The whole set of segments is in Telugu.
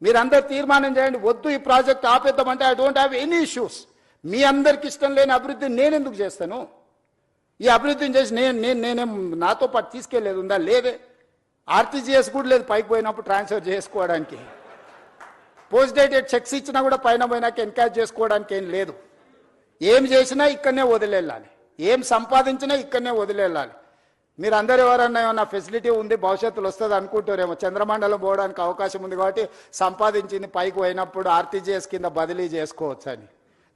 మీరందరూ తీర్మానం చేయండి, వద్దు ఈ ప్రాజెక్ట్ ఆపేద్దామంటే I don't have any issues. మీ అందరికి ఇష్టం లేని అభివృద్ధిని నేను ఎందుకు చేస్తాను? ఈ అభివృద్ధిని చేసి నేనేం నాతో పాటు తీసుకెళ్లేదు ఉందా? లేదే. ఆర్టీజీఎస్ కూడా లేదు పైకి పోయినప్పుడు ట్రాన్స్ఫర్ చేసుకోవడానికి. పోస్ట్ డేటెడ్ చెక్స్ ఇచ్చినా కూడా పైన పోయినాక ఎన్కాష్ చేసుకోవడానికి ఏం లేదు. ఏం చేసినా ఇక్కడనే వదిలేళ్ళాలి, ఏం సంపాదించినా ఇక్కడనే వదిలేళ్ళాలి. మీరు అందరు ఎవరన్నా ఏమన్నా ఫెసిలిటీ ఉంది భవిష్యత్తులో వస్తుంది అనుకుంటారేమో, చంద్రమండలం పోవడానికి అవకాశం ఉంది కాబట్టి సంపాదించింది పైకి పోయినప్పుడు ఆర్టీజీఎస్ కింద బదిలీ చేసుకోవచ్చు అని.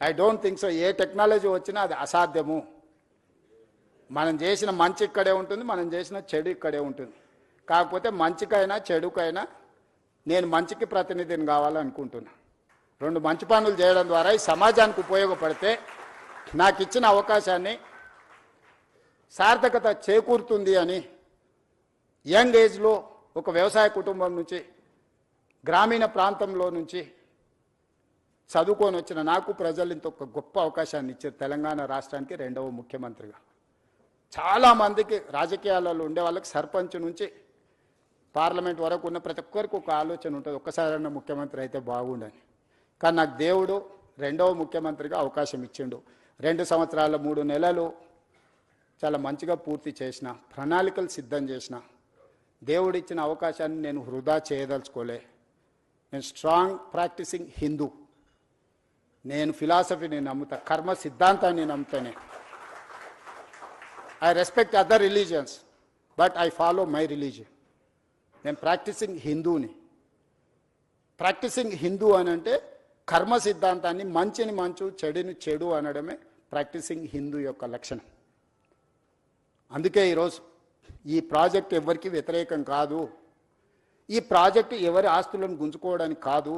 I don't think so. A technology వచ్చినా అది అసాధ్యము. మనం చేసిన మంచి ఇక్కడే ఉంటుంది, మనం చేసిన చెడు ఇక్కడే ఉంటుంది. కాకపోతే మంచికైనా చెడుకైనా నేను మంచికి ప్రతినిధిని కావాలనుకుంటున్నా. 2 మంచి పనులు చేయడం ద్వారా ఈ సమాజానికి ఉపయోగపడితే నాకు ఇచ్చిన అవకాశాన్ని సార్థకత చేకూరుతుంది అని యంగ్ ఏజ్లో ఒక వ్యవసాయ కుటుంబం నుంచి గ్రామీణ ప్రాంతంలో నుంచి చదువుకొని వచ్చిన నాకు ప్రజలు ఇంత ఒక గొప్ప అవకాశాన్ని ఇచ్చారు. తెలంగాణ రాష్ట్రానికి 2వ ముఖ్యమంత్రిగా. చాలామందికి రాజకీయాలలో ఉండే వాళ్ళకి సర్పంచ్ నుంచి పార్లమెంట్ వరకు ఉన్న ప్రతి ఒక్కరికి ఒక ఆలోచన ఉంటుంది, ఒక్కసారైనా ముఖ్యమంత్రి అయితే బాగుండని. కానీ నాకు దేవుడు 2వ ముఖ్యమంత్రిగా అవకాశం ఇచ్చిండు. 2 సంవత్సరాల 3 నెలలు చాలా మంచిగా పూర్తి చేసిన, ప్రణాళికలు సిద్ధం చేసిన. దేవుడు ఇచ్చిన అవకాశాన్ని నేను వృధా చేయదలుచుకోలే. నేను స్ట్రాంగ్ ప్రాక్టీసింగ్ హిందూ. నేను ఫిలాసఫీని నమ్ముతా, కర్మ సిద్ధాంతాన్ని నమ్ముతానే. I respect other religions but I follow my religion. నేను ప్రాక్టీసింగ్ హిందూని. ప్రాక్టీసింగ్ హిందూ అని అంటే కర్మ సిద్ధాంతాన్ని, మంచిని మంచు చెడుని చెడు అనడమే ప్రాక్టీసింగ్ హిందూ యొక్క లక్షణం. అందుకే ఈరోజు ఈ ప్రాజెక్ట్ ఎవరికి వ్యతిరేకం కాదు. ఈ ప్రాజెక్టు ఎవరి ఆస్తులను గుంజుకోవడానికి కాదు.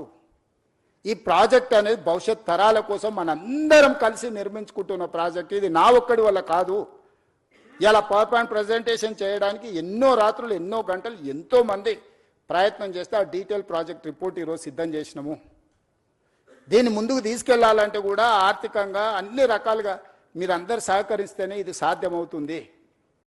ఈ ప్రాజెక్ట్ అనేది భవిష్యత్ తరాల కోసం మనందరం కలిసి నిర్మించుకుంటున్న ప్రాజెక్ట్. ఇది నా ఒక్కడి వల్ల కాదు. ఇలా పవర్ పాయింట్ ప్రజెంటేషన్ చేయడానికి ఎన్నో రాత్రులు, ఎన్నో గంటలు, ఎంతోమంది ప్రయత్నం చేస్తే ఆ డీటెయిల్ ప్రాజెక్ట్ రిపోర్ట్ ఈరోజు సిద్ధం చేసినాము. దీన్ని ముందుకు తీసుకెళ్లాలంటే కూడా ఆర్థికంగా అన్ని రకాలుగా మీరందరూ సహకరిస్తేనే ఇది సాధ్యమవుతుంది.